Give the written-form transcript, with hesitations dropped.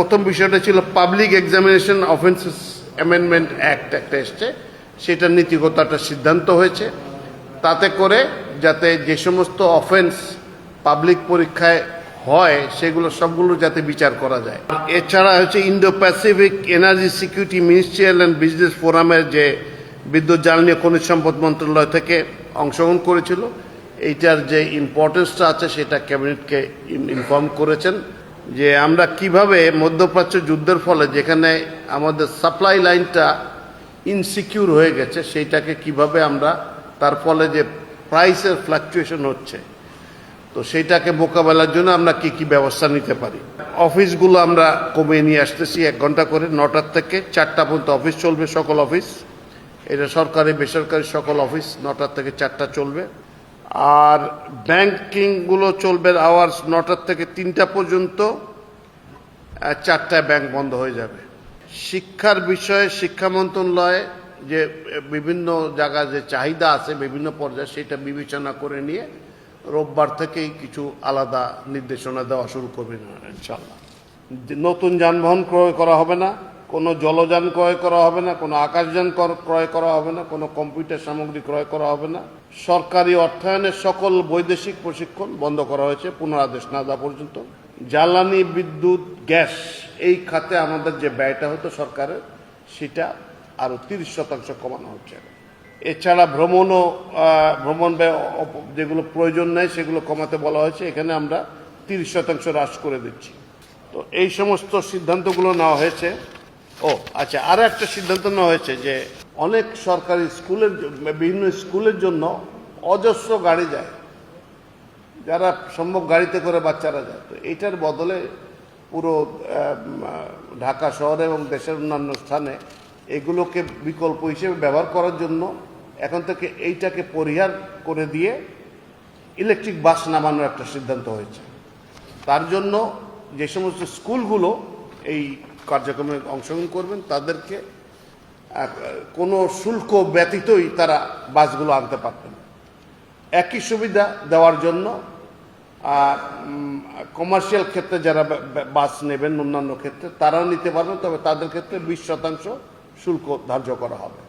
প্রথম বিষয়টা ছিল public examination offences amendment act একটা এসছে, সেটার নীতিগত একটা সিদ্ধান্ত হয়েছে, তাতে করে যাতে যে সমস্ত অফেন্স পাবলিক পরীক্ষায় হয় সেগুলো সবগুলো যাতে বিচার করা যায়। এছাড়া হচ্ছে Indo Pacific energy security ministerial and business ফোরামের যে বিদ্যুৎ জ্বালানি ও খনিজ সম্পদ মন্ত্রণালয় থেকে অংশগ্রহণ করেছিল, এইটার যে ইম্পর্টেন্সটা আছে সেটা ক্যাবিনেটকে ইনফর্ম করেছেন যে আমরা কিভাবে মধ্যপ্রাচ্য যুদ্ধের ফলে যেখানে আমাদের সাপ্লাই লাইনটা ইনসিকিউর হয়ে গেছে সেইটাকে কিভাবে আমরা তার ফলে যে প্রাইসের ফ্লাকচুয়েশন হচ্ছে তো সেইটাকে মোকাবেলার জন্য আমরা কি কি ব্যবস্থা নিতে পারি। অফিসগুলো আমরা কমিয়ে নিয়ে আসতেছি, 1 ঘন্টা করে 9টার থেকে 4টা পর্যন্ত অফিস চলবে, সকল অফিস, এটা সরকারি বেসরকারি সকল অফিস 9টার থেকে 4টা চলবে। আর ব্যাংকিংগুলো চলবে আওয়ার্স 9টার থেকে 3টা পর্যন্ত, 4টায় ব্যাংক বন্ধ হয়ে যাবে। শিক্ষার বিষয়ে শিক্ষা মন্ত্রণালয় যে বিভিন্ন জায়গায় যে চাহিদা আছে বিভিন্ন পর্যায়ে সেটা বিবেচনা করে নিয়ে রোববার থেকেই কিছু আলাদা নির্দেশনা দেওয়া শুরু করবে ইনশাআল্লাহ। নতুন যানবাহন ক্রয় করা হবে না, কোনো জলযান ক্রয় করা হবে না, কোনো আকাশযান ক্রয় করা হবে না, কোনো কম্পিউটার সামগ্রী ক্রয় করা হবে না। সরকারি অর্থায়নের সকল বৈদেশিক প্রশিক্ষণ বন্ধ করা হয়েছে পুনরাদেশ না দেওয়া পর্যন্ত। জ্বালানি, বিদ্যুৎ, গ্যাস এই খাতে আমাদের যে ব্যয়টা হতো সরকারের সেটা আরও 30% কমানো হচ্ছে। এছাড়া ভ্রমণ ব্যয় যেগুলো প্রয়োজন নেই সেগুলো কমাতে বলা হয়েছে, এখানে আমরা 30% হ্রাস করে দিচ্ছি। তো এই সমস্ত সিদ্ধান্তগুলো নেওয়া হয়েছে। ও আচ্ছা, আরও একটা সিদ্ধান্ত নেওয়া হয়েছে যে অনেক সরকারি স্কুলের বিভিন্ন স্কুলের জন্য অজস্র গাড়ি যায়, যারা সম্ভব গাড়িতে করে বাচ্চারা যায়, তো এইটার বদলে পুরো ঢাকা শহরে এবং দেশের অন্যান্য স্থানে এগুলোকে বিকল্প হিসেবে ব্যবহার করার জন্য এখন থেকে এইটাকে পরিহার করে দিয়ে ইলেকট্রিক বাস নামানোর একটা সিদ্ধান্ত হয়েছে। তার জন্য যে সমস্ত স্কুলগুলো এই কার্যক্রমে অংশগ্রহণ করবেন তাদেরকে কোনো শুল্ক ব্যতীতই তারা বাসগুলো আনতে পারবেন। একই সুবিধা দেওয়ার জন্য কমার্শিয়াল ক্ষেত্রে যারা বাস নেবেন অন্যান্য ক্ষেত্রে তারাও নিতে পারবেন, তবে তাদের ক্ষেত্রে 20% শুল্ক ধার্য করা হবে।